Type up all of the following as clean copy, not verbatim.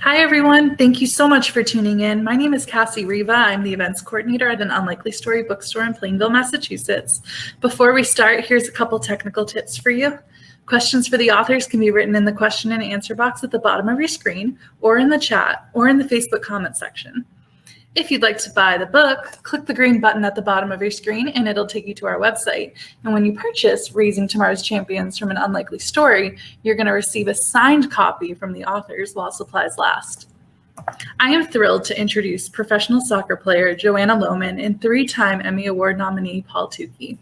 Hi, everyone. Thank you so much for tuning in. My name is Cassie Riva. I'm the events coordinator at an Unlikely Story bookstore in Plainville, Massachusetts. Before we start, here's a couple technical tips for you. Questions for the authors can be written in the question and answer box at the bottom of your screen, or in the chat, or in the Facebook comment section. If you'd like to buy the book, click the green button at the bottom of your screen and it'll take you to our website. And when you purchase Raising Tomorrow's Champions from an Unlikely Story, you're going to receive a signed copy from the authors while supplies last. I am thrilled to introduce professional soccer player Joanna Lohman and three-time Emmy Award nominee Paul Tukey.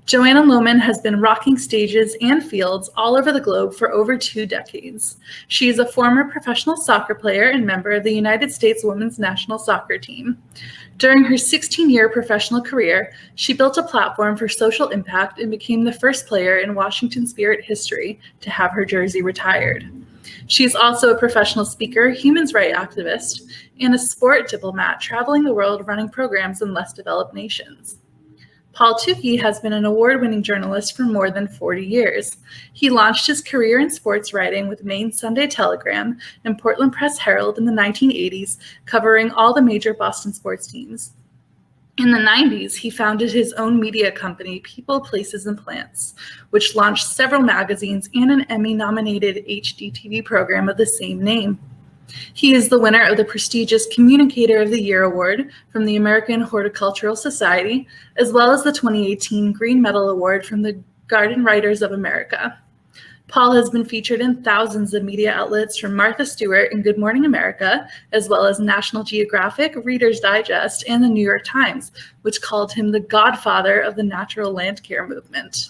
Joanna Lohman has been rocking stages and fields all over the globe for over 2 decades. She is a former professional soccer player and member of the United States women's national soccer team. During her 16-year professional career, she built a platform for social impact and became the first player in Washington Spirit history to have her jersey retired. She is also a professional speaker, human rights activist, and a sport diplomat traveling the world running programs in less developed nations. Paul Tukey has been an award-winning journalist for more than 40 years. He launched his career in sports writing with Maine Sunday Telegram and Portland Press Herald in the 1980s, covering all the major Boston sports teams. In the 90s, he founded his own media company, People, Places, and Plants, which launched several magazines and an Emmy-nominated HGTV program of the same name. He is the winner of the prestigious Communicator of the Year Award from the American Horticultural Society, as well as the 2018 Green Medal Award from the Garden Writers of America. Paul has been featured in thousands of media outlets from Martha Stewart and Good Morning America, as well as National Geographic, Reader's Digest, and the New York Times, which called him the godfather of the natural land care movement.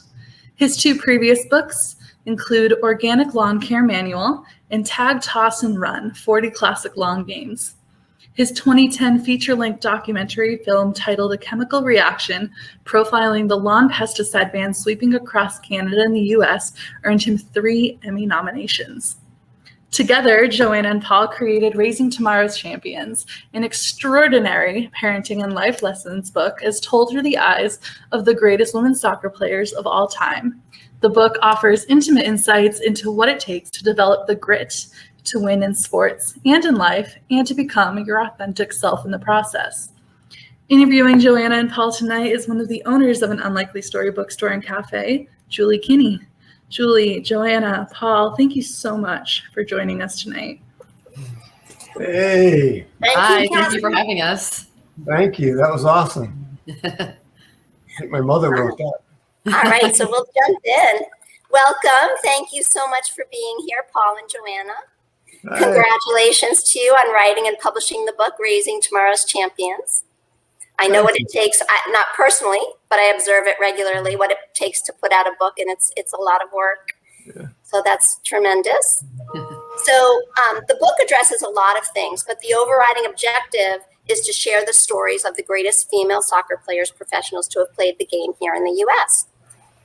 His 2 previous books include Organic Lawn Care Manual and Tag, Toss, and Run, 40 Classic Lawn Games. His 2010 feature-length documentary film titled A Chemical Reaction, profiling the lawn pesticide ban sweeping across Canada and the US, earned him 3 Emmy nominations. Together, Joanna and Paul created Raising Tomorrow's Champions, an extraordinary parenting and life lessons book as told through the eyes of the greatest women's soccer players of all time. The book offers intimate insights into what it takes to develop the grit to win in sports and in life, and to become your authentic self in the process. Interviewing Joanna and Paul tonight is one of the owners of an Unlikely Story bookstore and cafe, Julie Kinney. Julie, Joanna, Paul, thank you so much for joining us tonight. Hey. Hi, thank you for having us. Thank you. That was awesome. I think my mother wrote that. All right, so we'll jump in. Welcome. Thank you so much for being here, Paul and Joanna. Hi. Congratulations to you on writing and publishing the book, Raising Tomorrow's Champions. I know what it takes, not personally, but I observe it regularly, what it takes to put out a book, and it's a lot of work. Yeah. So that's tremendous. So the book addresses a lot of things, but the overriding objective is to share the stories of the greatest female soccer players, professionals to have played the game here in the U.S.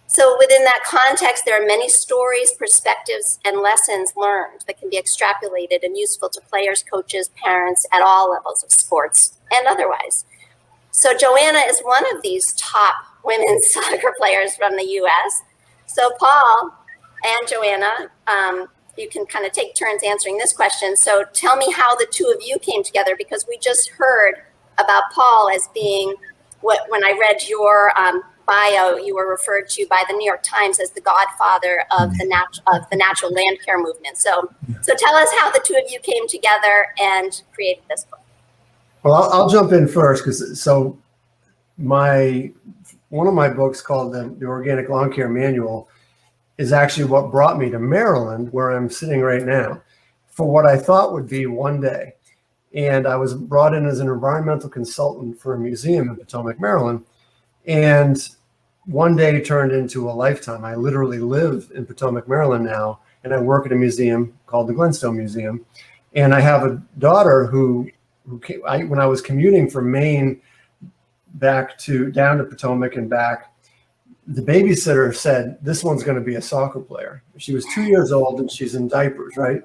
So within that context, there are many stories, perspectives, and lessons learned that can be extrapolated and useful to players, coaches, parents at all levels of sports and otherwise. So Joanna is one of these top women's soccer players from the U.S. So Paul and Joanna, you can kind of take turns answering this question. So tell me how the two of you came together, because we just heard about Paul as being when I read your bio, you were referred to by the New York Times as the godfather of the natural land care movement. So tell us how the two of you came together and created this book. Well, I'll jump in first, because one of my books called the Organic Lawn Care Manual is actually what brought me to Maryland, where I'm sitting right now, for what I thought would be one day. And I was brought in as an environmental consultant for a museum in Potomac, Maryland. And one day turned into a lifetime. I literally live in Potomac, Maryland now, and I work at a museum called the Glenstone Museum. And I have a daughter who when I was commuting from Maine down to Potomac and back, the babysitter said, "This one's going to be a soccer player." She was 2 years old and she's in diapers, right?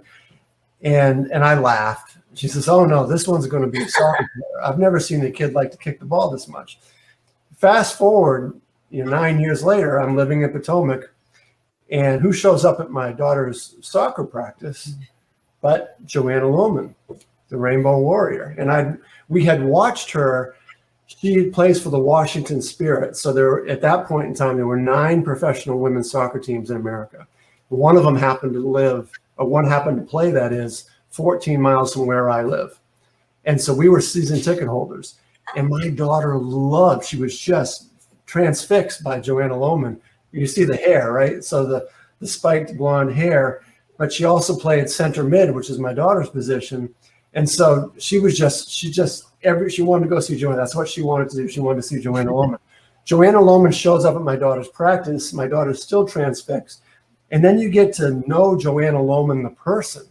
And I laughed. She says, "Oh no, this one's going to be a soccer player. I've never seen a kid like to kick the ball this much." Fast forward, 9 years later, I'm living in Potomac, and who shows up at my daughter's soccer practice but Joanna Lohman, the Rainbow Warrior. And we had watched her. She plays for the Washington Spirit. So at that point in time, there were 9 professional women's soccer teams in America. One of them happened to play, that is, 14 miles from where I live. And so we were season ticket holders. And my daughter she was just transfixed by Joanna Lohman. You see the hair, right? So the spiked blonde hair, but she also played center mid, which is my daughter's position. And so she wanted to go see Joanna. That's what she wanted to do. She wanted to see Joanna Lohman. Joanna Lohman shows up at my daughter's practice. My daughter's still transfixed. And then you get to know Joanna Lohman, the person.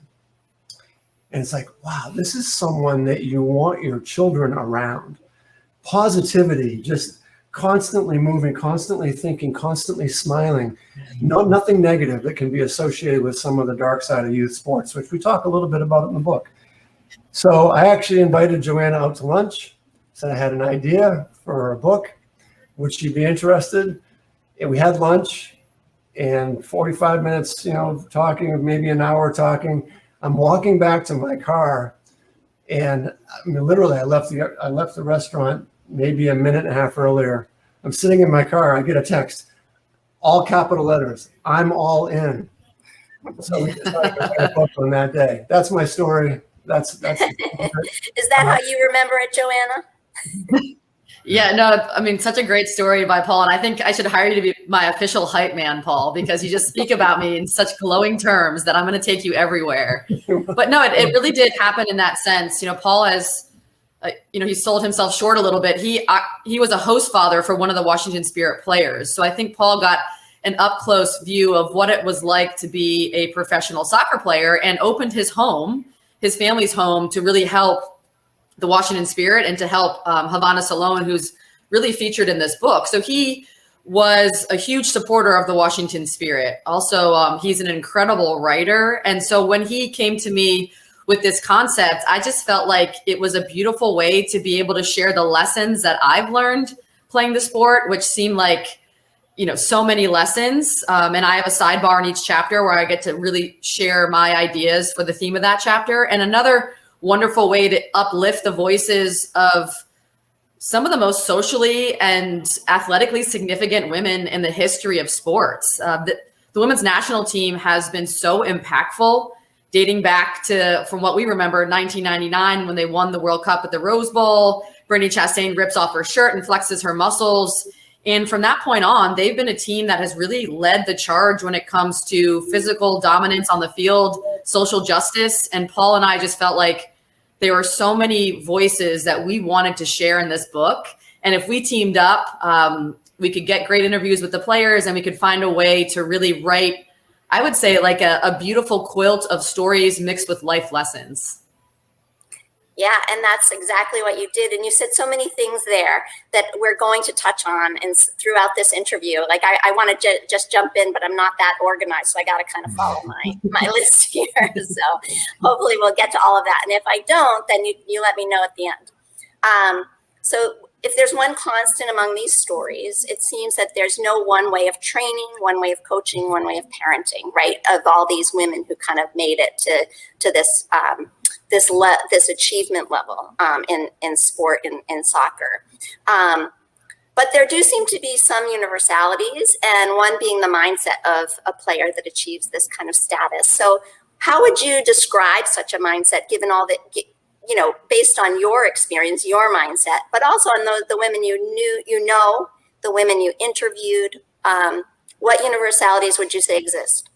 And it's like, wow, this is someone that you want your children around. Positivity, just constantly moving, constantly thinking, constantly smiling. Nothing negative that can be associated with some of the dark side of youth sports, which we talk a little bit about in the book. So I actually invited Joanna out to lunch. Said I had an idea for a book. Would she be interested? And we had lunch and 45 minutes, talking, maybe an hour talking. I'm walking back to my car, and literally I left the restaurant maybe a minute and a half earlier. I'm sitting in my car. I get a text, all capital letters, "I'm all in." So we decided to write a book on that day. That's my story. That's. Is that how you remember it, Joanna? Yeah, no, such a great story by Paul. And I think I should hire you to be my official hype man, Paul, because you just speak about me in such glowing terms that I'm going to take you everywhere. But no, it really did happen in that sense. Paul has, he sold himself short a little bit. He was a host father for one of the Washington Spirit players. So I think Paul got an up close view of what it was like to be a professional soccer player and opened his family's home to really help the Washington Spirit and to help Havana Salone, who's really featured in this book. So he was a huge supporter of the Washington Spirit. Also, he's an incredible writer. And so when he came to me with this concept, I just felt like it was a beautiful way to be able to share the lessons that I've learned playing the sport, which seem like, so many lessons. And I have a sidebar in each chapter where I get to really share my ideas for the theme of that chapter. And another wonderful way to uplift the voices of some of the most socially and athletically significant women in the history of sports. The women's national team has been so impactful, dating back to, from what we remember, 1999 when they won the World Cup at the Rose Bowl. Brittany Chastain rips off her shirt and flexes her muscles. And from that point on, they've been a team that has really led the charge when it comes to physical dominance on the field, social justice. And Paul and I just felt like there were so many voices that we wanted to share in this book. And if we teamed up, we could get great interviews with the players and we could find a way to really write, I would say, like a beautiful quilt of stories mixed with life lessons. Yeah, and that's exactly what you did. And you said so many things there that we're going to touch on and throughout this interview. Like I want to just jump in, but I'm not that organized, so I got to kind of follow my list here. So hopefully we'll get to all of that. And if I don't, then you let me know at the end. So if there's one constant among these stories, it seems that there's no one way of training, one way of coaching, one way of parenting, right? Of all these women who kind of made it to this this achievement level in sport, in soccer. But there do seem to be some universalities, and one being the mindset of a player that achieves this kind of status. So how would you describe such a mindset, given all that, based on your experience, your mindset, but also on the women the women you interviewed? What universalities would you say exist?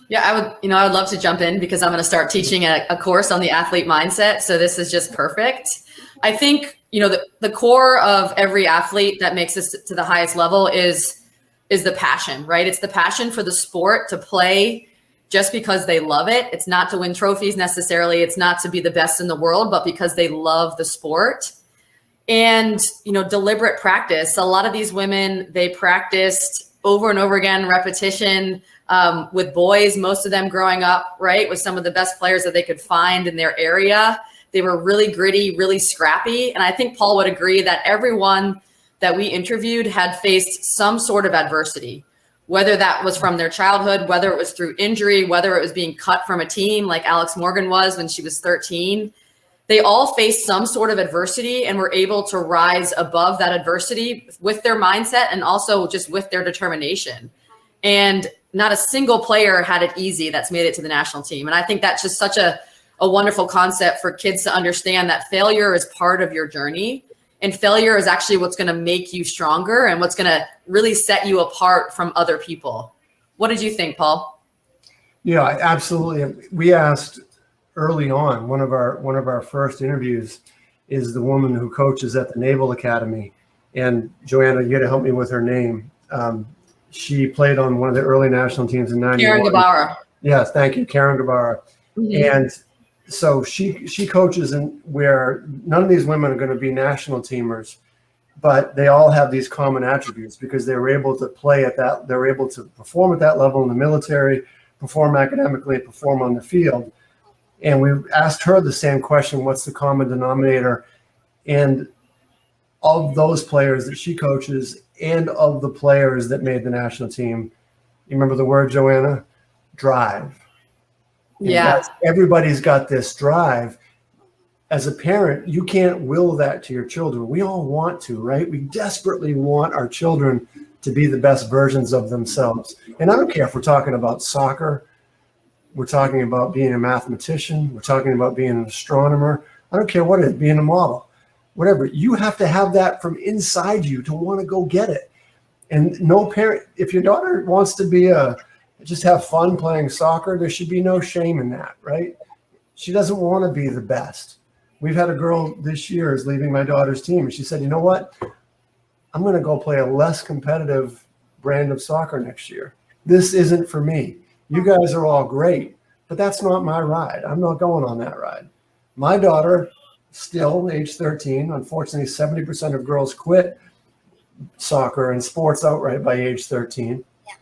Yeah, I would love to jump in because I'm going to start teaching a course on the athlete mindset. So this is just perfect. I think, the core of every athlete that makes us to the highest level is the passion, right? It's the passion for the sport, to play just because they love it. It's not to win trophies necessarily. It's not to be the best in the world, but because they love the sport. And, deliberate practice. A lot of these women, they practiced over and over again, repetition, with boys, most of them growing up, right, with some of the best players that they could find in their area. They were really gritty, really scrappy. And I think Paul would agree that everyone that we interviewed had faced some sort of adversity, whether that was from their childhood, whether it was through injury, whether it was being cut from a team like Alex Morgan was when she was 13. They all faced some sort of adversity and were able to rise above that adversity with their mindset and also just with their determination. And not a single player had it easy that's made it to the national team. And I think that's just such a wonderful concept for kids to understand that failure is part of your journey. And failure is actually what's going to make you stronger and what's going to really set you apart from other people. What did you think, Paul? Yeah, absolutely. We asked early on, one of our first interviews is the woman who coaches at the Naval Academy. And Joanna, you got to help me with her name. She played on one of the early national teams in 91. Karen Gabara. Yes, thank you, Karen Gabara. Mm-hmm. And so she coaches in where none of these women are going to be national teamers, but they all have these common attributes because they were able to play at that, they're able to perform at that level in the military, perform academically, perform on the field. And we asked her the same question, what's the common denominator? And of those players that she coaches and of the players that made the national team, you remember the word, Joanna? Drive. And yeah. Everybody's got this drive. As a parent, you can't will that to your children. We all want to, right? We desperately want our children to be the best versions of themselves. And I don't care if we're talking about soccer, we're talking about being a mathematician, we're talking about being an astronomer. I don't care what it is, being a model, whatever. You have to have that from inside you to want to go get it. And no parent, if your daughter wants to be just have fun playing soccer, there should be no shame in that, right? She doesn't want to be the best. We've had a girl this year is leaving my daughter's team, and she said, you know what? I'm going to go play a less competitive brand of soccer next year. This isn't for me. You guys are all great, but that's not my ride. I'm not going on that ride. My daughter, still age 13, unfortunately, 70% of girls quit soccer and sports outright by age 13. Yeah.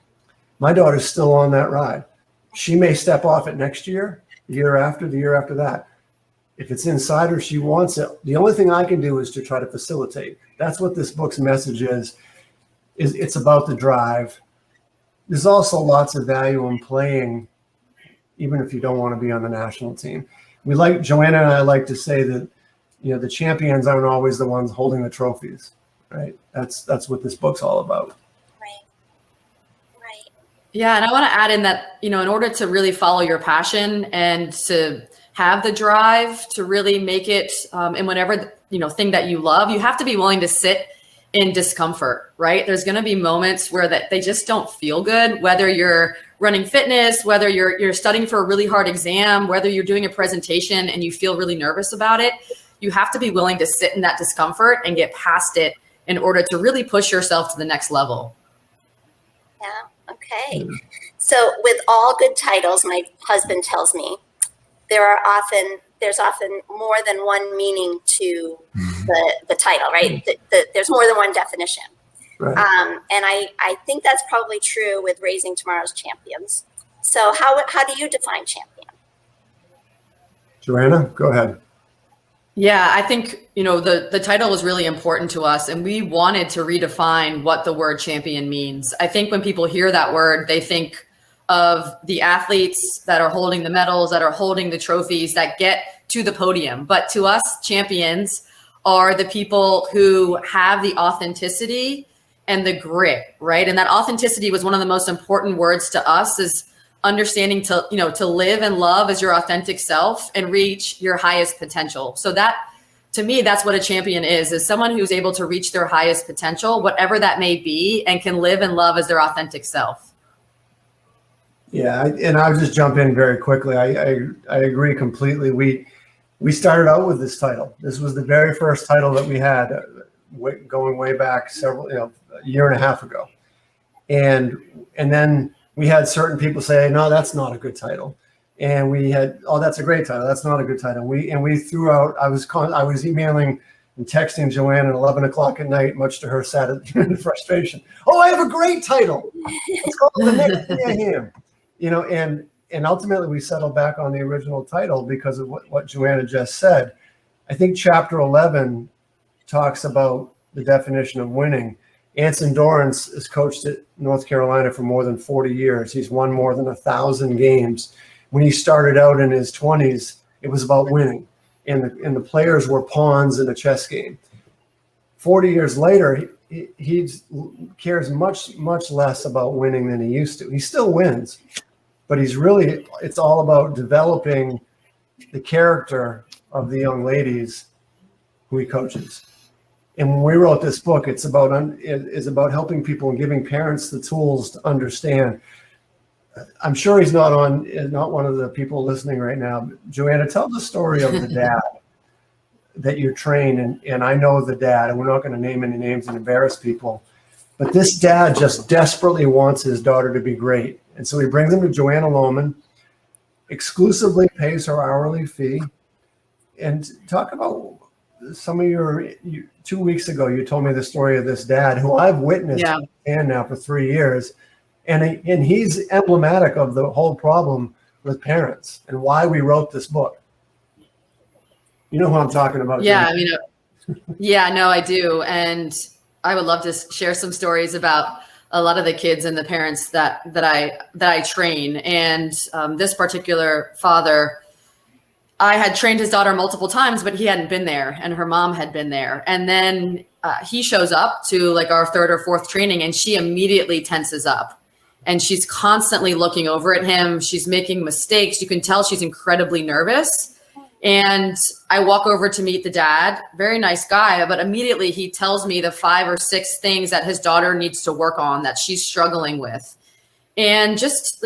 My daughter's still on that ride. She may step off it next year, the year after that. If it's inside her, she wants it. The only thing I can do is to try to facilitate. That's what this book's message is it's about the drive. There's also lots of value in playing, even if you don't want to be on the national team. Joanna and I like to say that, the champions aren't always the ones holding the trophies, right? That's what this book's all about. Right. Yeah. And I want to add in that, in order to really follow your passion and to have the drive to really make it in whatever, thing that you love, you have to be willing to sit in discomfort, right? There's going to be moments where that they just don't feel good, whether you're running fitness, whether you're studying for a really hard exam, whether you're doing a presentation and you feel really nervous about it. You have to be willing to sit in that discomfort and get past it in order to really push yourself to the next level. Yeah. Okay. So with all good titles, my husband tells me, there's often more than one meaning to the title, right? There's more than one definition. Right. And I think that's probably true with Raising Tomorrow's Champions. So how do you define champion? Joanna, go ahead. Yeah, I think, the title was really important to us, and we wanted to redefine what the word champion means. I think when people hear that word, they think of the athletes that are holding the medals, that are holding the trophies, that get to the podium. But to us, champions are the people who have the authenticity and the grit, right? And that authenticity was one of the most important words to us, is understanding to live and love as your authentic self and reach your highest potential. So that, to me, that's what a champion is someone who's able to reach their highest potential, whatever that may be, and can live and love as their authentic self. Yeah, and I'll just jump in very quickly. I agree completely. We started out with this title. This was the very first title that we had, going way back a year and a half ago, and then we had certain people say, no, that's not a good title, and we had, oh, that's a great title. That's not a good title. We threw out. I was emailing and texting Joanna at 11 o'clock at night, much to her sad frustration. Oh, I have a great title. It's called The Next Mayhem. And ultimately we settled back on the original title because of what Joanna just said. I think chapter 11 talks about the definition of winning. Anson Dorrance has coached at North Carolina for more than 40 years. He's won more than 1,000 games. When he started out in his 20s, it was about winning, and the players were pawns in a chess game. 40 years later, he cares much less about winning than he used to. He still wins, but it's all about developing the character of the young ladies who he coaches. And when we wrote this book, it's about helping people and giving parents the tools to understand. I'm sure he's not one of the people listening right now. Joanna, tell the story of the dad that you train, and I know the dad, and we're not going to name any names and embarrass people, but this dad just desperately wants his daughter to be great. And so he brings him to Joanna Lohman, exclusively pays her hourly fee. And talk about some of your 2 weeks ago, you told me the story of this dad who I've witnessed and now for 3 years. And he's emblematic of the whole problem with parents and why we wrote this book. You know who I'm talking about? Yeah, I mean, no, I do. And I would love to share some stories about a lot of the kids and the parents that I train. And this particular father, I had trained his daughter multiple times, but he hadn't been there, and her mom had been there. And then he shows up to like our third or fourth training, and she immediately tenses up. And she's constantly looking over at him. She's making mistakes. You can tell she's incredibly nervous. And I walk over to meet the dad, very nice guy, but immediately he tells me the 5 or 6 things that his daughter needs to work on that she's struggling with. And just,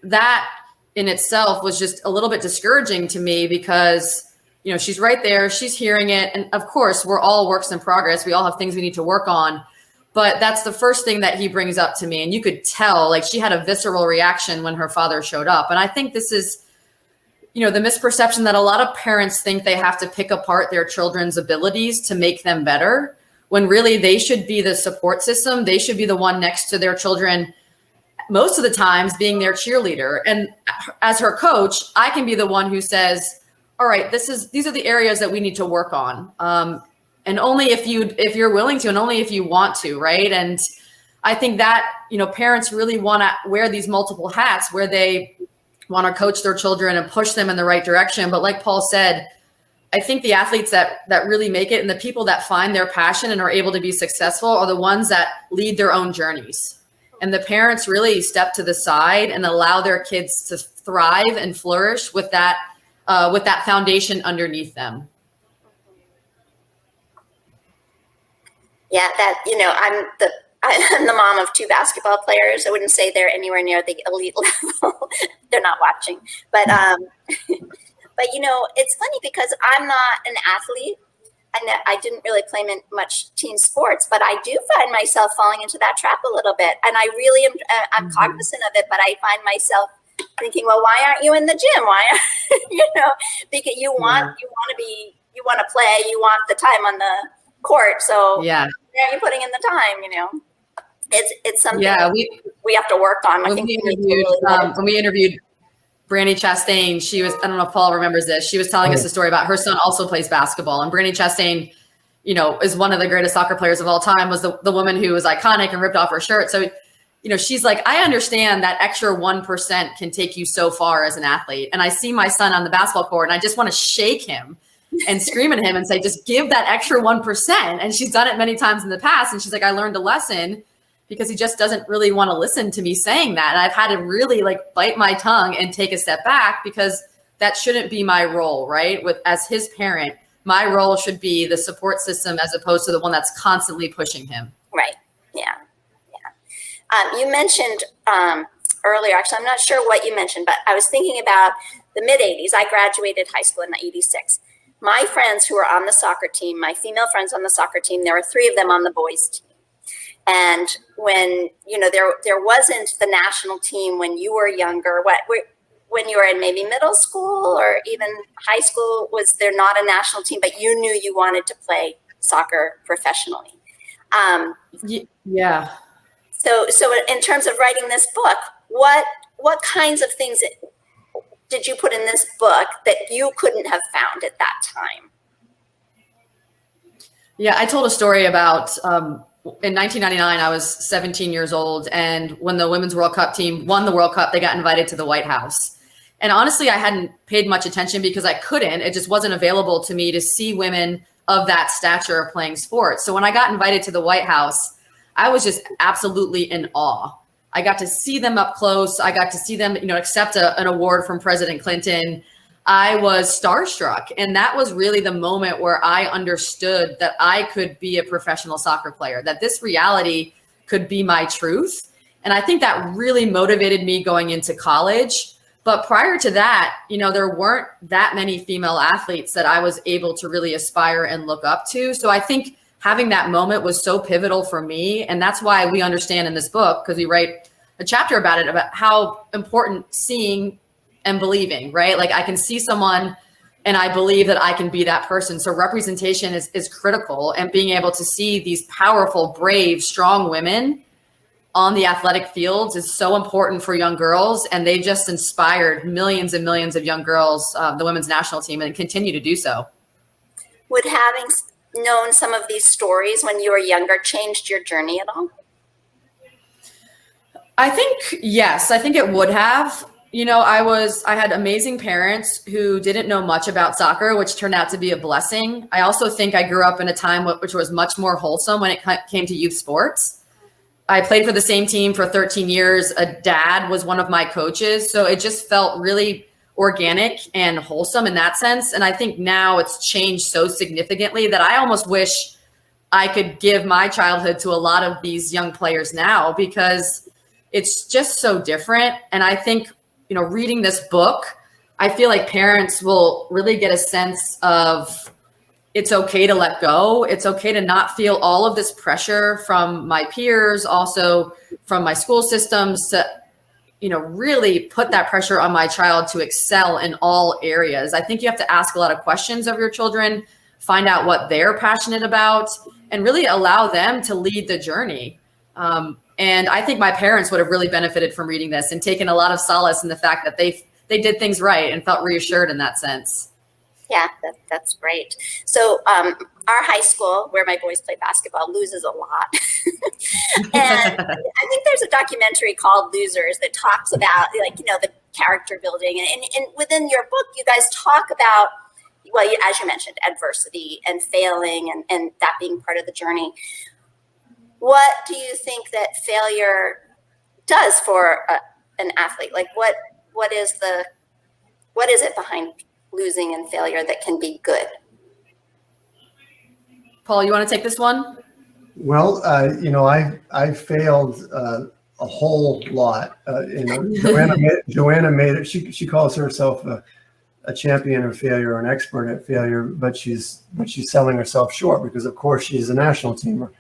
that in itself was just a little bit discouraging to me because, she's right there, she's hearing it. And of course, we're all works in progress. We all have things we need to work on. But that's the first thing that he brings up to me. And you could tell, like, she had a visceral reaction when her father showed up. And I think this is, the misperception that a lot of parents think they have to pick apart their children's abilities to make them better, when really they should be the support system. They should be the one next to their children, most of the times being their cheerleader. And as her coach, I can be the one who says, all right, these are the areas that we need to work on. And only if you're willing to, and only if you want to, right? And I think that, parents really want to wear these multiple hats where they want to coach their children and push them in the right direction. But like Paul said, I think the athletes that really make it and the people that find their passion and are able to be successful are the ones that lead their own journeys. And the parents really step to the side and allow their kids to thrive and flourish with that foundation underneath them. Yeah, I'm the mom of 2 basketball players. I wouldn't say they're anywhere near the elite level. They're not watching, but it's funny because I'm not an athlete, and I didn't really play much team sports, but I do find myself falling into that trap a little bit, and I really am. I'm cognizant of it, but I find myself thinking, well, why aren't you in the gym? Why, because you want to play, you want the time on the court, so yeah. Where are you putting in the time? It's something we have to work on. When we interviewed Brandy Chastain, she was, I don't know if Paul remembers this, she was telling us a story about her son also plays basketball. And Brandy Chastain, is one of the greatest soccer players of all time, was the woman who was iconic and ripped off her shirt. So, she's like, I understand that extra 1% can take you so far as an athlete. And I see my son on the basketball court and I just want to shake him and scream at him and say, just give that extra 1%. And she's done it many times in the past. And she's like, I learned a lesson because he just doesn't really want to listen to me saying that. And I've had to really bite my tongue and take a step back because that shouldn't be my role, right? As his parent, my role should be the support system as opposed to the one that's constantly pushing him. Right. Yeah. You mentioned earlier, actually, I'm not sure what you mentioned, but I was thinking about the mid-'80s. I graduated high school in '86. My friends who were on the soccer team, my female friends on the soccer team, there were 3 of them on the boys team. And when, there wasn't the national team when you were younger, when you were in maybe middle school or even high school, was there not a national team, but you knew you wanted to play soccer professionally? Yeah. So in terms of writing this book, what kinds of things did you put in this book that you couldn't have found at that time? Yeah, I told a story about in 1999, I was 17 years old. And when the Women's World Cup team won the World Cup, they got invited to the White House. And honestly, I hadn't paid much attention because I couldn't. It just wasn't available to me to see women of that stature playing sports. So when I got invited to the White House, I was just absolutely in awe. I got to see them up close. I got to see them, accept an award from President Clinton. I was starstruck. And that was really the moment where I understood that I could be a professional soccer player, that this reality could be my truth. And I think that really motivated me going into college. But prior to that, there weren't that many female athletes that I was able to really aspire and look up to. So I think having that moment was so pivotal for me. And that's why we understand in this book, because we write a chapter about it, about how important seeing and believing, right? Like I can see someone and I believe that I can be that person. So representation is critical, and being able to see these powerful, brave, strong women on the athletic fields is so important for young girls. And they just inspired millions and millions of young girls, the women's national team, and continue to do so. Would having known some of these stories when you were younger changed your journey at all? I think, yes, I think it would have. I had amazing parents who didn't know much about soccer, which turned out to be a blessing. I also think I grew up in a time which was much more wholesome when it came to youth sports. I played for the same team for 13 years. A dad was one of my coaches. So it just felt really organic and wholesome in that sense. And I think now it's changed so significantly that I almost wish I could give my childhood to a lot of these young players now, because it's just so different. And I think, reading this book, I feel like parents will really get a sense of it's okay to let go. It's okay to not feel all of this pressure from my peers, also from my school systems, to, really put that pressure on my child to excel in all areas. I think you have to ask a lot of questions of your children, find out what they're passionate about, and really allow them to lead the journey. And I think my parents would have really benefited from reading this and taken a lot of solace in the fact that they did things right and felt reassured in that sense. Yeah, that's great. So our high school, where my boys play basketball, loses a lot. And I think there's a documentary called Losers that talks about, the character building. And within your book, you guys talk about, well, as you mentioned, adversity and failing and that being part of the journey. What do you think that failure does for an athlete? Like what is it behind losing and failure that can be good? Paul, you want to take this one? Well, I failed a whole lot. Joanna made it. She calls herself a champion of failure, an expert at failure, but she's selling herself short, because of course she's a national teamer.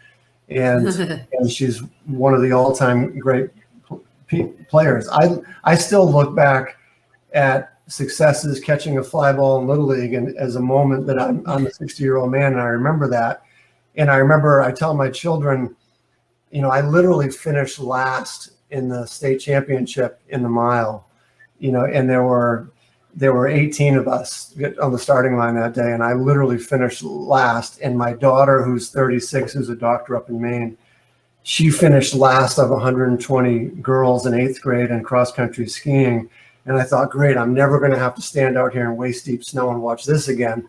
And she's one of the all-time great players. I still look back at successes catching a fly ball in Little League and as a moment that I'm a 60-year-old man, and I remember that. And I tell my children, I literally finished last in the state championship in the mile, and there were 18 of us on the starting line that day, and I literally finished last. And my daughter, who's 36, who's a doctor up in Maine, she finished last of 120 girls in 8th grade in cross-country skiing. And I thought, great, I'm never going to have to stand out here in waist-deep snow and watch this again.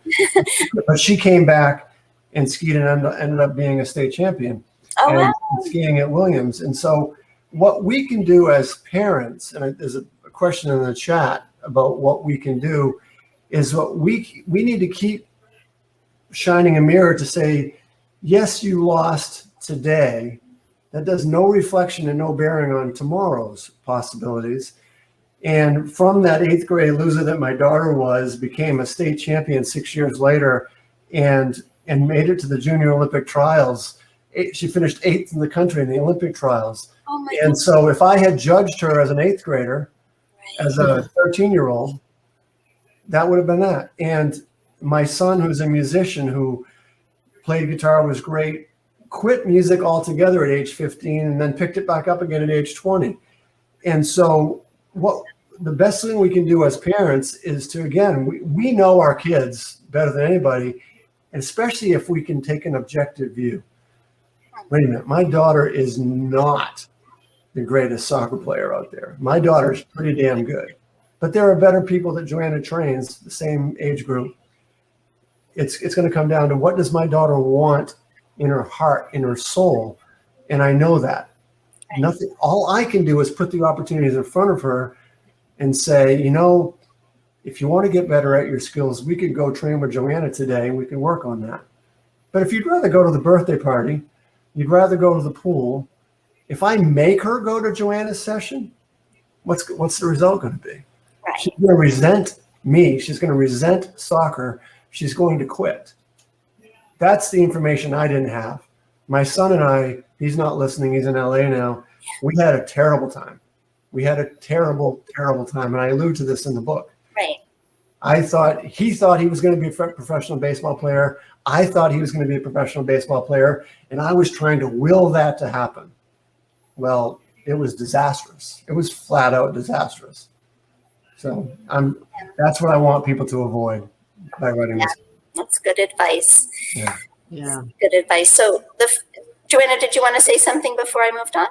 But she came back and skied and ended up being a state champion. Oh, wow. Skiing at Williams. And so what we can do as parents, and there's a question in the chat about what we can do, is what we need to keep shining a mirror to say, yes, you lost today. That does no reflection and no bearing on tomorrow's possibilities. And from that 8th grade loser that my daughter became a state champion 6 years later, and made it to the Junior Olympic trials. She finished 8th in the country in the Olympic trials. Oh my and goodness. So if I had judged her as an 8th grader, as a 13-year-old, that would have been that. And my son, who's a musician, who played guitar, was great, quit music altogether at age 15 and then picked it back up again at age 20. And so the best thing we can do as parents is to, again, we know our kids better than anybody, and especially if we can take an objective view. wait a minute, my daughter is not the greatest soccer player out there. My daughter's pretty damn good. But there are better people that Joanna trains, the same age group. It's going to come down to, what does my daughter want in her heart, in her soul? And I know that. Nothing. All I can do is put the opportunities in front of her and say, you know, if you want to get better at your skills, we could go train with Joanna today and we can work on that. But if you'd rather go to the birthday party, you'd rather go to the pool, if I make her go to Joanna's session, what's the result going to be? Right. She's going to resent me. She's going to resent soccer. She's going to quit. That's the information I didn't have. My son and I, he's not listening. He's in LA now. We had a terrible time. We had a terrible, terrible time. And I allude to this in the book. Right. He thought he was going to be a professional baseball player. I thought he was going to be a professional baseball player. And I was trying to will that to happen. Well, it was disastrous. It was flat out disastrous. So that's what I want people to avoid by writing this. That's good advice. Yeah. Good advice. So, Joanna, did you want to say something before I moved on?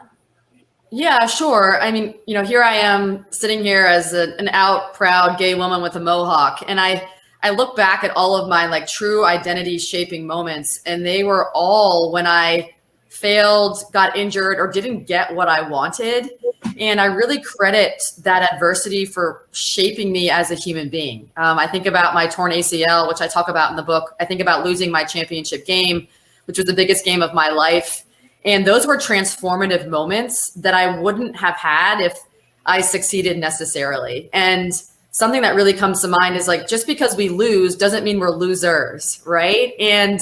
Yeah, sure. I mean, you know, here I am sitting here as an out, proud gay woman with a mohawk. And I look back at all of my like true identity shaping moments, and they were all when I failed, got injured, or didn't get what I wanted. And I really credit that adversity for shaping me as a human being. I think about my torn ACL, which I talk about in the book. I think about losing my championship game, which was the biggest game of my life. And those were transformative moments that I wouldn't have had if I succeeded necessarily. And something that really comes to mind is like, just because we lose doesn't mean we're losers, right? And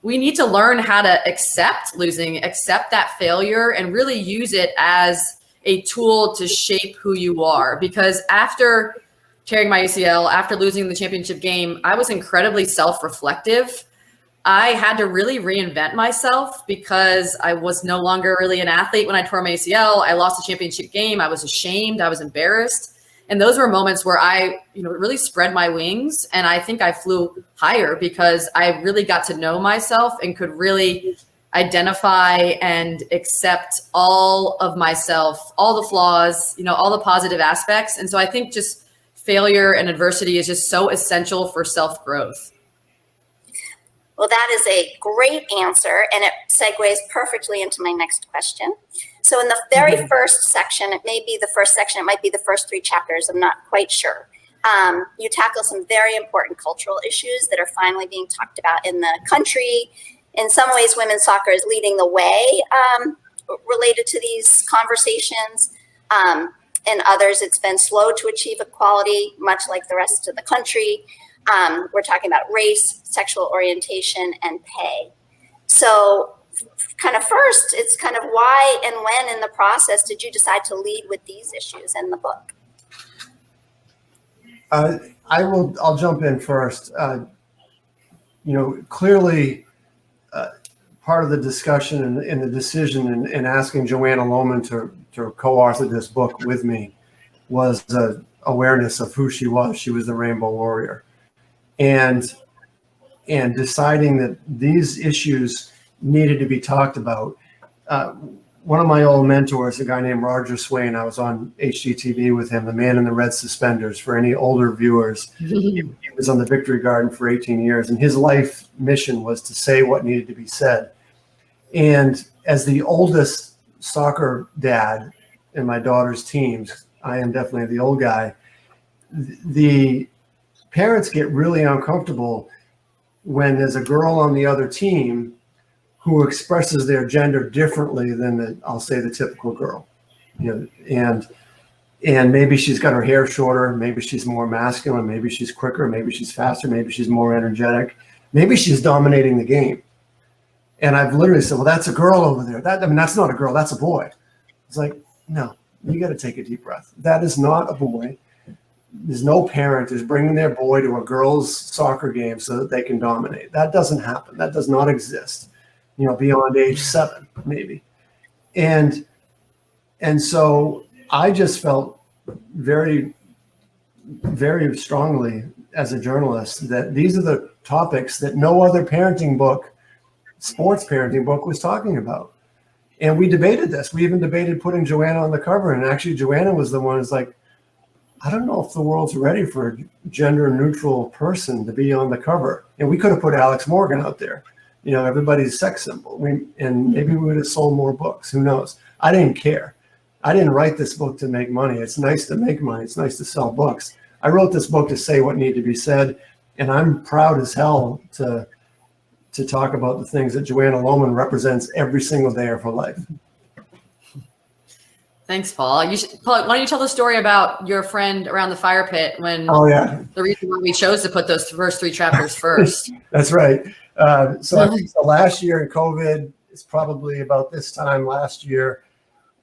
we need to learn how to accept losing, accept that failure, and really use it as a tool to shape who you are. Because after tearing my ACL, after losing the championship game, I was incredibly self-reflective. I had to really reinvent myself because I was no longer really an athlete when I tore my ACL. I lost the championship game. I was ashamed. I was embarrassed. And those were moments where I, really spread my wings, and I think I flew higher because I really got to know myself and could really identify and accept all of myself, all the flaws, all the positive aspects. And so I think just failure and adversity is just so essential for self-growth. Well, that is a great answer, and it segues perfectly into my next question. So in the very first section, it may be the first section, it might be the first 3 chapters, I'm not quite sure. You tackle some very important cultural issues that are finally being talked about in the country. In some ways, women's soccer is leading the way related to these conversations. In others, it's been slow to achieve equality, much like the rest of the country. We're talking about race, sexual orientation, and pay. So kind of first, it's kind of why and when in the process did you decide to lead with these issues in the book? I'll jump in first. Clearly part of the discussion and the decision in asking Joanna Lohman to co-author this book with me was the awareness of who she was. She was the Rainbow Warrior. And deciding that these issues needed to be talked about. One of my old mentors, a guy named Roger Swain, I was on HGTV with him, the man in the red suspenders. For any older viewers, he was on the Victory Garden for 18 years, and his life mission was to say what needed to be said. And as the oldest soccer dad in my daughter's teams, I am definitely the old guy, the parents get really uncomfortable when there's a girl on the other team who expresses their gender differently than I'll say the typical girl, and maybe she's got her hair shorter, maybe she's more masculine, maybe she's quicker, maybe she's faster, maybe she's more energetic, maybe she's dominating the game. And I've literally said, well, that's a girl over there. That's not a girl, that's a boy. It's like, no, you got to take a deep breath. That is not a boy. There's no parent is bringing their boy to a girls' soccer game so that they can dominate. That doesn't happen. That does not exist, beyond age 7, maybe. And so I just felt very, very strongly as a journalist that these are the topics that no other parenting book sports parenting book was talking about. And we debated this. We even debated putting Joanna on the cover. And actually, Joanna was the one who's like, I don't know if the world's ready for a gender neutral person to be on the cover. And we could have put Alex Morgan out there, everybody's sex symbol. And maybe we would have sold more books. Who knows? I didn't care. I didn't write this book to make money. It's nice to make money. It's nice to sell books. I wrote this book to say what needed to be said. And I'm proud as hell to talk about the things that Joanna Lohman represents every single day of her life. Thanks, Paul. Paul, why don't you tell the story about your friend around the fire pit when the reason why we chose to put those first 3 chapters first. That's right. So last year in COVID, it's probably about this time last year,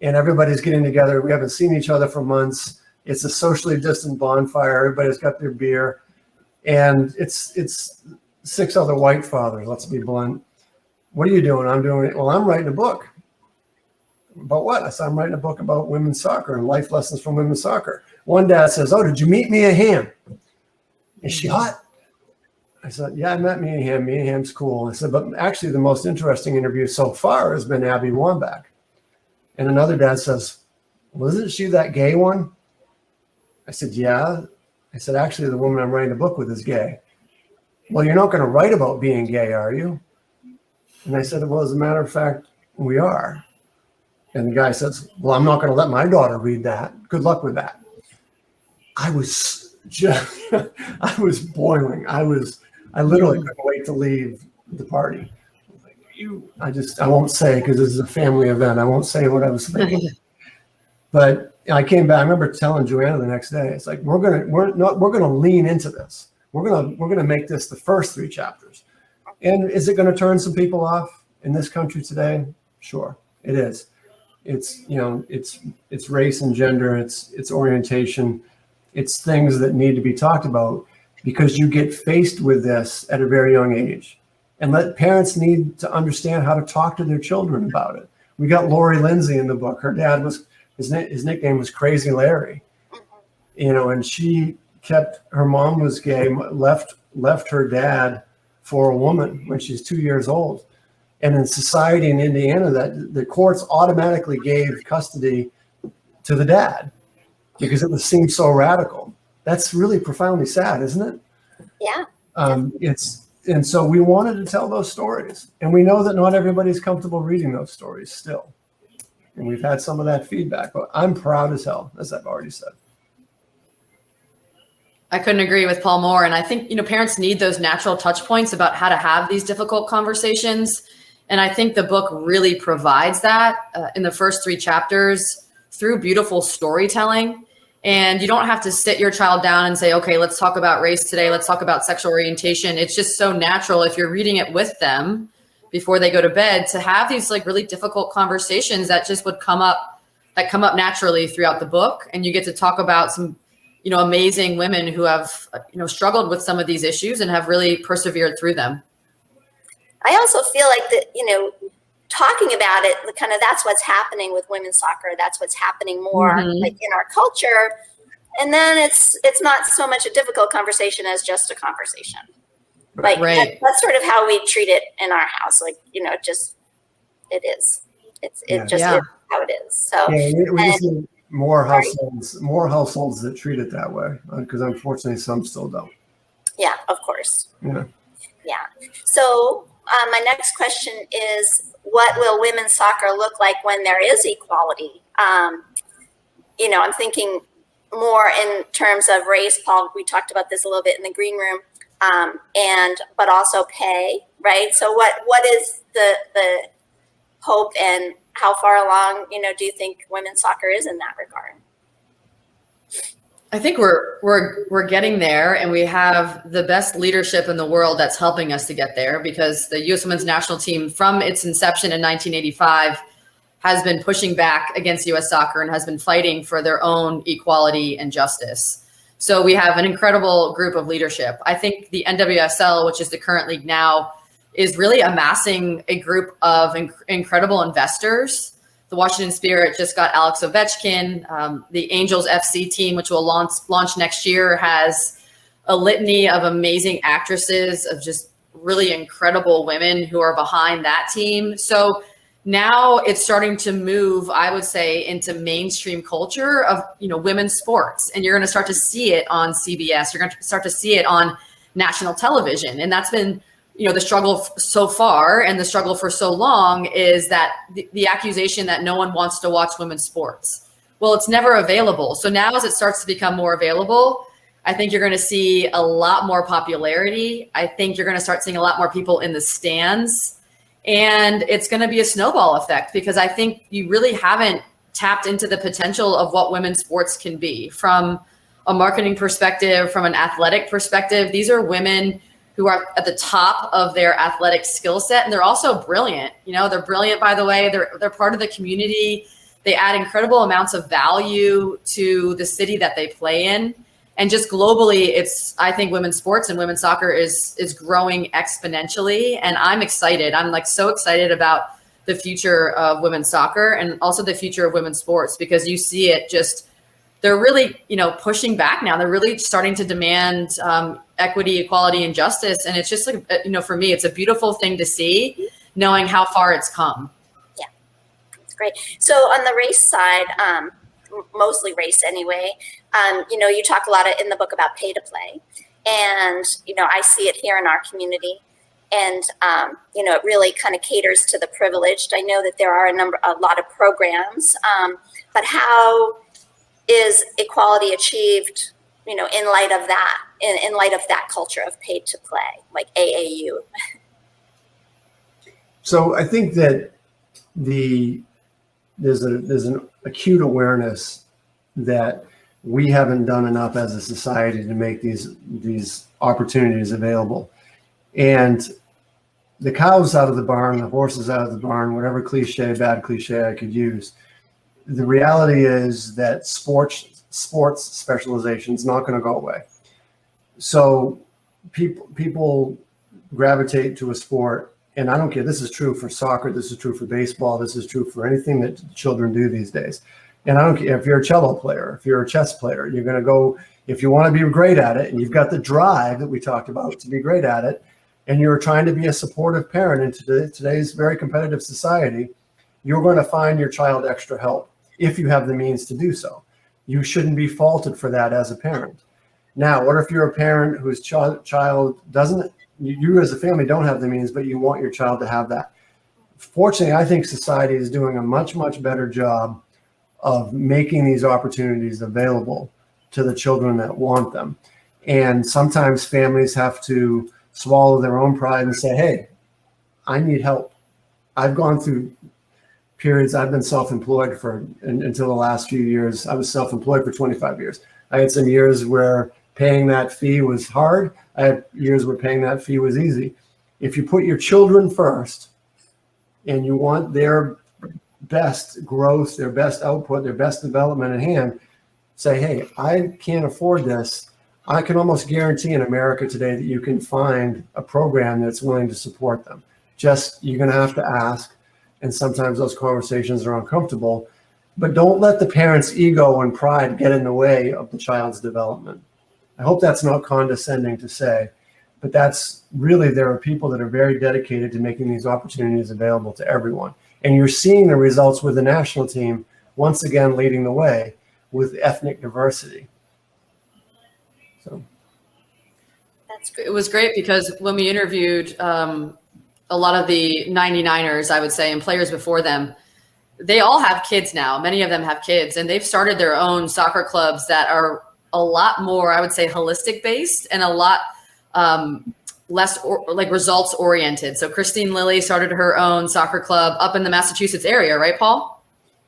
and everybody's getting together. We haven't seen each other for months. It's a socially distant bonfire. Everybody's got their beer, and it's 6 other white fathers, let's be blunt. What are you doing? I'm doing it. Well, I'm writing a book. About what? I said, I'm writing a book about women's soccer and life lessons from women's soccer. One dad says, oh, did you meet Mia Hamm? Is she hot? I said, yeah, I met Mia Hamm. Mia Hamm's cool. I said, but actually the most interesting interview so far has been Abby Wambach. And another dad says, well, isn't she that gay one? I said, yeah. I said, actually, the woman I'm writing a book with is gay. Well, you're not going to write about being gay, are you? And I said, well, as a matter of fact, we are. And the guy says, well, I'm not going to let my daughter read that. Good luck with that. I was boiling. I literally couldn't wait to leave the party. I won't say, because this is a family event. I won't say what I was thinking. But I came back. I remember telling Joanna the next day, it's like, we're gonna lean into this. We're gonna make this the first 3 chapters. And is it gonna turn some people off in this country today? Sure, it is. It's race and gender, it's orientation, it's things that need to be talked about, because you get faced with this at a very young age. And parents need to understand how to talk to their children about it. We got Lori Lindsay in the book. Her dad was, his nickname was Crazy Larry. And she her mom was gay, left her dad for a woman when she's 2 years old. And in society in Indiana, that the courts automatically gave custody to the dad because it seemed so radical. That's really profoundly sad, isn't it? Yeah. And so we wanted to tell those stories. And we know that not everybody's comfortable reading those stories still. And we've had some of that feedback, but I'm proud as hell, as I've already said. I couldn't agree with Paul more. And I think, parents need those natural touch points about how to have these difficult conversations. And I think the book really provides that in the first 3 chapters through beautiful storytelling. And you don't have to sit your child down and say, okay, let's talk about race today. Let's talk about sexual orientation. It's just so natural if you're reading it with them before they go to bed to have these really difficult conversations that just would come up naturally throughout the book. And you get to talk about some, amazing women who have, struggled with some of these issues and have really persevered through them. I also feel like that, talking about it, kind of that's what's happening with women's soccer. That's what's happening more in our culture. And then it's not so much a difficult conversation as just a conversation. Right. That's sort of how we treat it in our house. It is. It just is how it is. So we just need more households that treat it that way, because unfortunately some still don't. Yeah, of course. Yeah. So my next question is, what will women's soccer look like when there is equality? I'm thinking more in terms of race. Paul, we talked about this a little bit in the green room, but also pay, right? So what is the hope, and how far along, do you think women's soccer is in that regard? I think we're getting there, and we have the best leadership in the world that's helping us to get there, because the U.S. Women's National Team, from its inception in 1985, has been pushing back against U.S. soccer and has been fighting for their own equality and justice. So we have an incredible group of leadership. I think the NWSL, which is the current league now, is really amassing a group of incredible investors. The Washington Spirit just got Alex Ovechkin. The Angels FC team, which will launch next year, has a litany of amazing actresses, of just really incredible women who are behind that team. So now it's starting to move, I would say, into mainstream culture of, women's sports. And you're going to start to see it on CBS. You're going to start to see it on national television. And that's been, the struggle so far, and the struggle for so long is that the accusation that no one wants to watch women's sports. Well, it's never available. So now as it starts to become more available, I think you're going to see a lot more popularity. I think you're going to start seeing a lot more people in the stands. And it's going to be a snowball effect, because I think you really haven't tapped into the potential of what women's sports can be from a marketing perspective, from an athletic perspective. These are women who are at the top of their athletic skill set. And they're also brilliant. They're brilliant, by the way. They're part of the community. They add incredible amounts of value to the city that they play in. And just globally, I think women's sports and women's soccer is growing exponentially. And I'm excited. I'm so excited about the future of women's soccer and also the future of women's sports, because you see it they're really, pushing back now. They're really starting to demand equity, equality, and justice. And it's just for me, it's a beautiful thing to see, knowing how far it's come. Yeah, that's great. So on the race side, mostly race anyway, you talk a lot in the book about pay to play, and I see it here in our community, and it really kind of caters to the privileged. I know that there are a lot of programs, but how is equality achieved in light of that, in light of that culture of pay to play, like AAU? So I think that there's an acute awareness that we haven't done enough as a society to make these opportunities available. And the cow's out of the barn, the horse is out of the barn, whatever bad cliche I could use. The reality is that sports specialization is not going to go away. So people gravitate to a sport, and I don't care. This is true for soccer. This is true for baseball. This is true for anything that children do these days. And I don't care if you're a cello player, if you're a chess player, you're going to go, if you want to be great at it, and you've got the drive that we talked about to be great at it, and you're trying to be a supportive parent in today's very competitive society, you're going to find your child extra help if you have the means to do so. You shouldn't be faulted for that as a parent. Now, what if you're a parent whose child doesn't, you as a family don't have the means, but you want your child to have that? Fortunately, I think society is doing a much, much better job of making these opportunities available to the children that want them. And sometimes families have to swallow their own pride and say, hey, I need help. I've gone through periods, I've been self-employed until the last few years. I was self-employed for 25 years. I had some years where paying that fee was hard. I had years where paying that fee was easy. If you put your children first and you want their best growth, their best output, their best development at hand, say, hey, I can't afford this. I can almost guarantee in America today that you can find a program that's willing to support them. Just, you're going to have to ask. And sometimes those conversations are uncomfortable, but don't let the parent's ego and pride get in the way of the child's development. I hope that's not condescending to say, but that's really, there are people that are very dedicated to making these opportunities available to everyone. And you're seeing the results with the national team, once again, leading the way with ethnic diversity. So that's great. It was great because when we interviewed a lot of the 99ers, I would say, and players before them, they all have kids now. Many of them have kids, and they've started their own soccer clubs that are a lot more, I would say, holistic based and a lot less results oriented. So Christine Lilly started her own soccer club up in the Massachusetts area, right, Paul?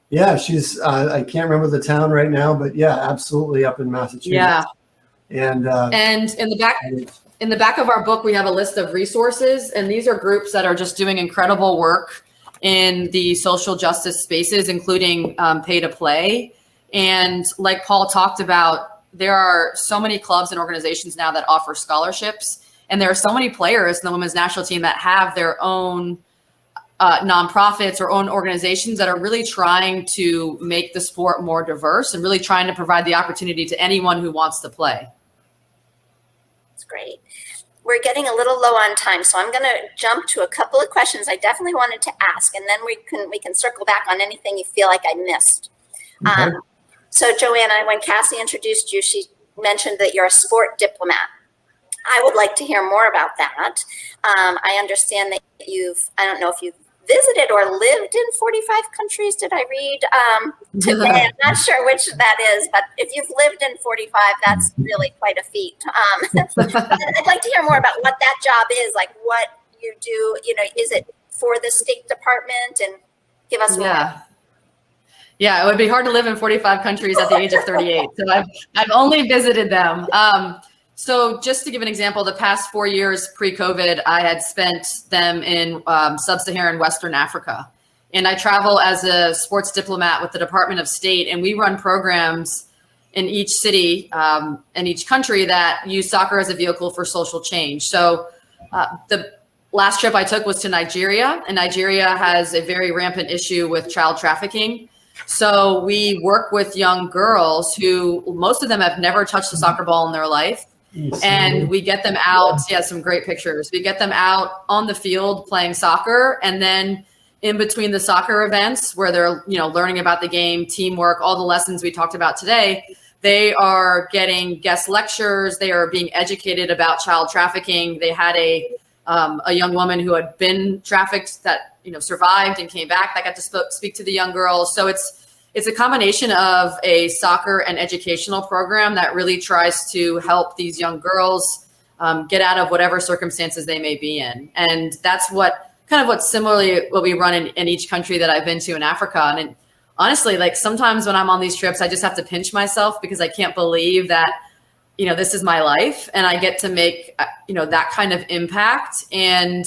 Yeah, she's, I can't remember the town right now, but yeah, absolutely up in Massachusetts. Yeah. And in the back of our book, we have a list of resources, and these are groups that are just doing incredible work in the social justice spaces, including pay to play. And like Paul talked about, there are so many clubs and organizations now that offer scholarships, and there are so many players in the women's national team that have their own nonprofits or own organizations that are really trying to make the sport more diverse and really trying to provide the opportunity to anyone who wants to play. That's great. we're getting a little low on time, so I'm going to jump to a couple of questions I definitely wanted to ask, and then we can circle back on anything you feel like I missed. Okay. So Joanna, when Cassie introduced you, she mentioned that you're a sport diplomat. I would like to hear more about that. I understand that I don't know if you've visited or lived in 45 countries, did I read today? I'm not sure which that is, but if you've lived in 45, that's really quite a feat. But I'd like to hear more about what that job is, like what you do, is it for the State Department, and give us more. Yeah, it would be hard to live in 45 countries at the age of 38. So I've only visited them. So just to give an example, the past 4 years pre-COVID, I had spent them in sub-Saharan Western Africa. And I travel as a sports diplomat with the Department of State, and we run programs in each city and each country that use soccer as a vehicle for social change. So the last trip I took was to Nigeria, and Nigeria has a very rampant issue with child trafficking. So we work with young girls who, most of them have never touched a soccer ball in their life. And we get them out. Yeah, some great pictures. We get them out on the field playing soccer, and then in between the soccer events where they're, learning about the game, teamwork, all the lessons we talked about today, they are getting guest lectures. They are being educated about child trafficking. They had a young woman who had been trafficked that survived and came back. That got to speak to the young girls. So it's a combination of a soccer and educational program that really tries to help these young girls get out of whatever circumstances they may be in. And that's what's similarly what we run in each country that I've been to in Africa. And honestly, like sometimes when I'm on these trips, I just have to pinch myself because I can't believe that, this is my life and I get to make, that kind of impact. And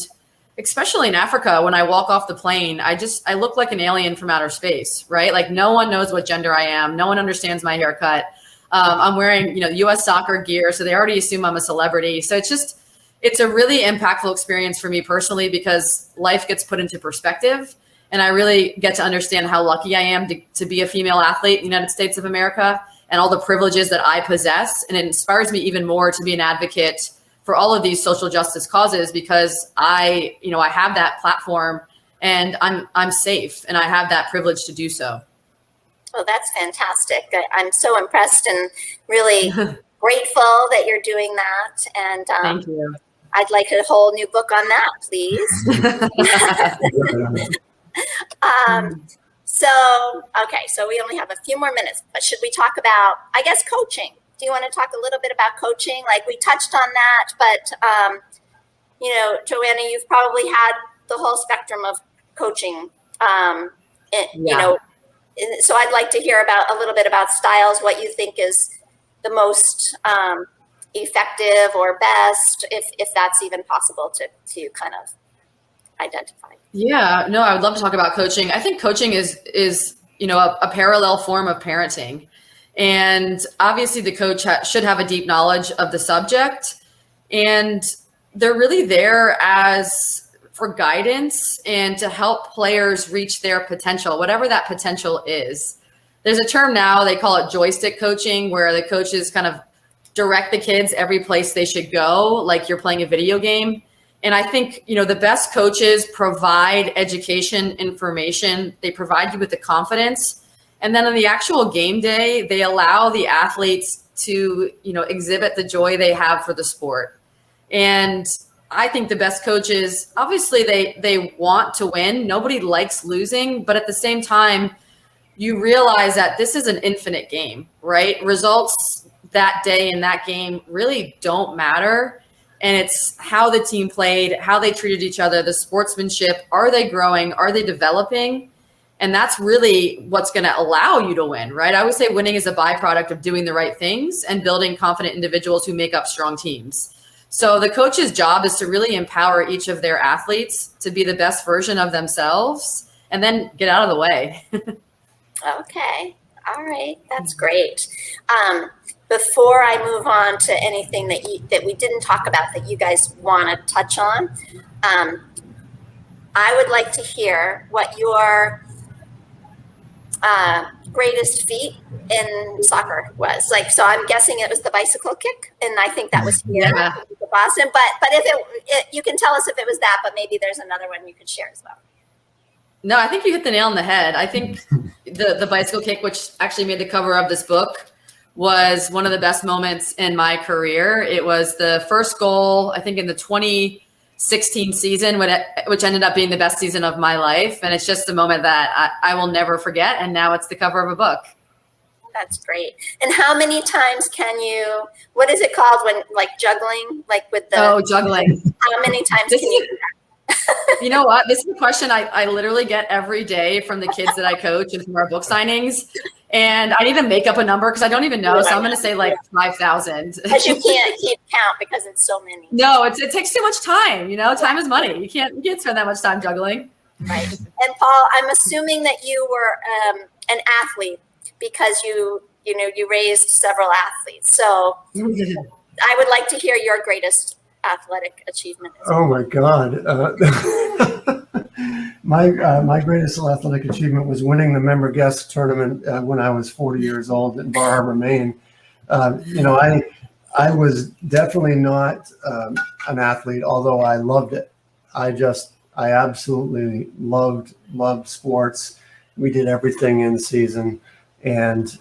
especially in Africa, when I walk off the plane, I look like an alien from outer space, right? Like no one knows what gender I am. No one understands my haircut. I'm wearing, US soccer gear. So they already assume I'm a celebrity. So it's a really impactful experience for me personally because life gets put into perspective. And I really get to understand how lucky I am to be a female athlete in the United States of America and all the privileges that I possess. And it inspires me even more to be an advocate for all of these social justice causes because I have that platform and I'm safe and I have that privilege to do so. Oh, that's fantastic. I'm so impressed and really grateful that you're doing that. And thank you. I'd like a whole new book on that, please. So we only have a few more minutes, but should we talk about, I guess, coaching? Do you want to talk a little bit about coaching? Like we touched on that, but, Joanna, you've probably had the whole spectrum of coaching, so I'd like to hear a little bit about styles, what you think is the most effective or best, if that's even possible to kind of identify. Yeah, no, I would love to talk about coaching. I think coaching is a parallel form of parenting. And obviously the coach should have a deep knowledge of the subject. And they're really there for guidance and to help players reach their potential, whatever that potential is. There's a term now, they call it joystick coaching, where the coaches kind of direct the kids every place they should go, like you're playing a video game. And I think, the best coaches provide education, information. They provide you with the confidence. And then on the actual game day, they allow the athletes to, exhibit the joy they have for the sport. And I think the best coaches, obviously they want to win. Nobody likes losing, but at the same time, you realize that this is an infinite game, right? Results that day in that game really don't matter. And it's how the team played, how they treated each other, the sportsmanship. Are they growing? Are they developing? And that's really what's going to allow you to win, right? I always say winning is a byproduct of doing the right things and building confident individuals who make up strong teams. So the coach's job is to really empower each of their athletes to be the best version of themselves and then get out of the way. Okay. All right. That's great. Before I move on to anything that we didn't talk about that you guys want to touch on, I would like to hear what your greatest feat in soccer was. Like, so I'm guessing it was the bicycle kick, and I think that was here in Boston. But if it, you can tell us if it was that, but maybe there's another one you could share as well. No, I think you hit the nail on the head. I think the bicycle kick, which actually made the cover of this book, was one of the best moments in my career. It was the first goal, I think, in the 2016 season, which ended up being the best season of my life. And it's just a moment that I will never forget. And now it's the cover of a book. That's great. And how many times can you, what is it called when, like, juggling, like with the... Oh, juggling. How many times can you do that? You know what? This is a question I literally get every day from the kids that I coach and from our book signings. And I need to make up a number because I don't even know. So I'm going to say like 5,000. Because you can't keep count because it's so many. No, it takes too much time. You know, time is money. You can't spend that much time juggling. Right. And Paul, I'm assuming that you were an athlete because you raised several athletes. So I would like to hear your greatest athletic achievement. Oh my God. My greatest athletic achievement was winning the member guest tournament when I was 40 years old in Bar Harbor, Maine. I was definitely not an athlete, although I loved it. I absolutely loved sports. We did everything in season, and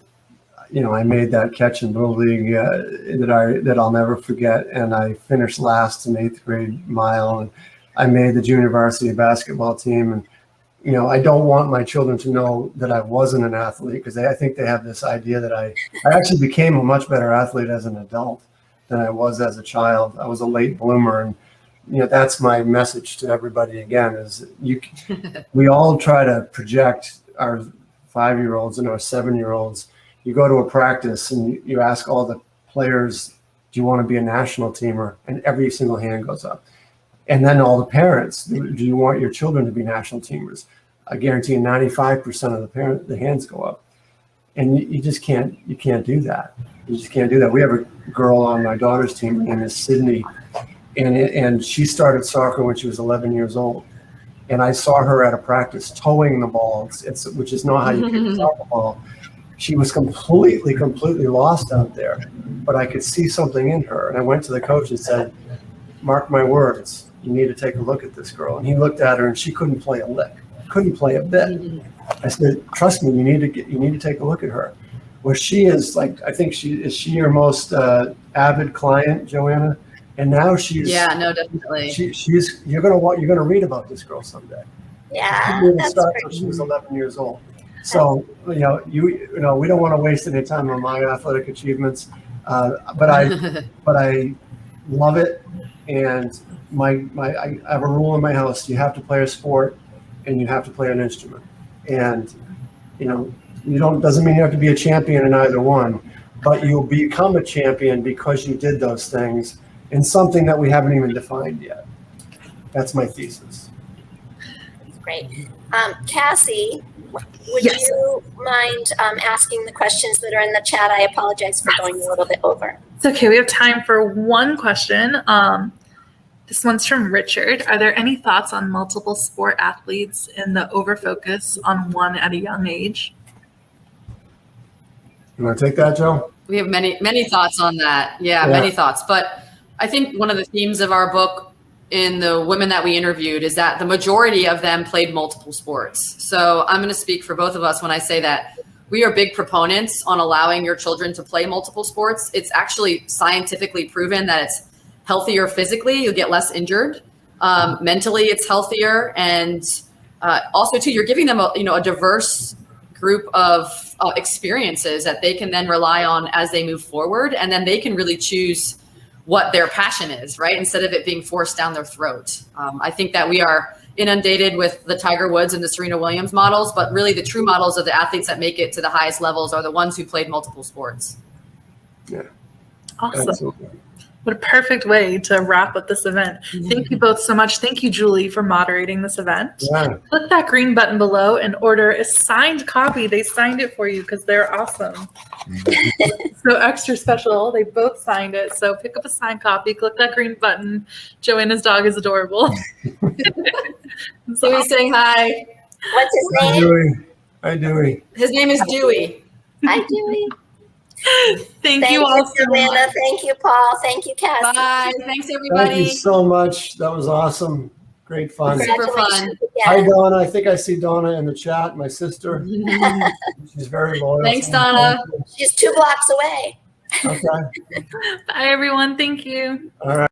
I made that catch in Little League that I'll never forget. And I finished last in 8th grade mile, and I made the junior varsity basketball team. And, I don't want my children to know that I wasn't an athlete because I think they have this idea that I actually became a much better athlete as an adult than I was as a child. I was a late bloomer. And, that's my message to everybody again is we all try to project our 5-year-olds and our 7-year-olds. You go to a practice and you ask all the players, do you want to be a national teamer? And every single hand goes up. And then all the parents, do you want your children to be national teamers? I guarantee 95% of the hands go up. And you just can't do that. You just can't do that. We have a girl on my daughter's team, her name is Sydney, and she started soccer when she was 11 years old. And I saw her at a practice towing the ball, which is not how you kick a soccer ball. She was completely lost out there, but I could see something in her. And I went to the coach and said, mark my words, you need to take a look at this girl. And he looked at her and she couldn't play a lick, couldn't play a bit. I said, trust me, you need to take a look at her. Well, she is like, I think she your most avid client, Joanna? And now she's definitely. You're gonna read about this girl someday. Yeah, she didn't start until she was 11 years old. So we don't want to waste any time on my athletic achievements, but I love it. And I have a rule in my house: you have to play a sport, and you have to play an instrument. And doesn't mean you have to be a champion in either one, but you'll become a champion because you did those things in something that we haven't even defined yet. That's my thesis. That's great. Cassie, would you mind asking the questions that are in the chat? I apologize for going a little bit over. It's okay. We have time for one question. This one's from Richard. Are there any thoughts on multiple sport athletes and the overfocus on one at a young age? You want to take that, Joe? We have many thoughts on that. Yeah, many thoughts. But I think one of the themes of our book in the women that we interviewed is that the majority of them played multiple sports. So I'm going to speak for both of us when I say that we are big proponents on allowing your children to play multiple sports. It's actually scientifically proven that it's healthier physically. You'll get less injured. Mentally, it's healthier. And also, too, you're giving them a diverse group of experiences that they can then rely on as they move forward. And then they can really choose what their passion is, right? Instead of it being forced down their throat. I think that we are inundated with the Tiger Woods and the Serena Williams models, but really the true models of the athletes that make it to the highest levels are the ones who played multiple sports. Yeah. Awesome. Absolutely. What a perfect way to wrap up this event. Thank you both so much. Thank you, Julie, for moderating this event. Yeah. Click that green button below and order a signed copy. They signed it for you because they're awesome. So extra special. They both signed it. So pick up a signed copy. Click that green button. Joanna's dog is adorable. So we say hi. What's his name? Julie. Hi, Dewey. His name is Dewey. Hi, Dewey. Thank you all so Joanna. much. Thank you, Paul. Thank you, Cassie. Bye. Thanks, everybody. Thank you so much. That was awesome. Great fun. Super fun. Congratulations Hi, again. Donna. I think I see Donna in the chat, my sister. She's very loyal. Thanks, Donna. She's 2 blocks away. Okay. Bye, everyone. Thank you. All right.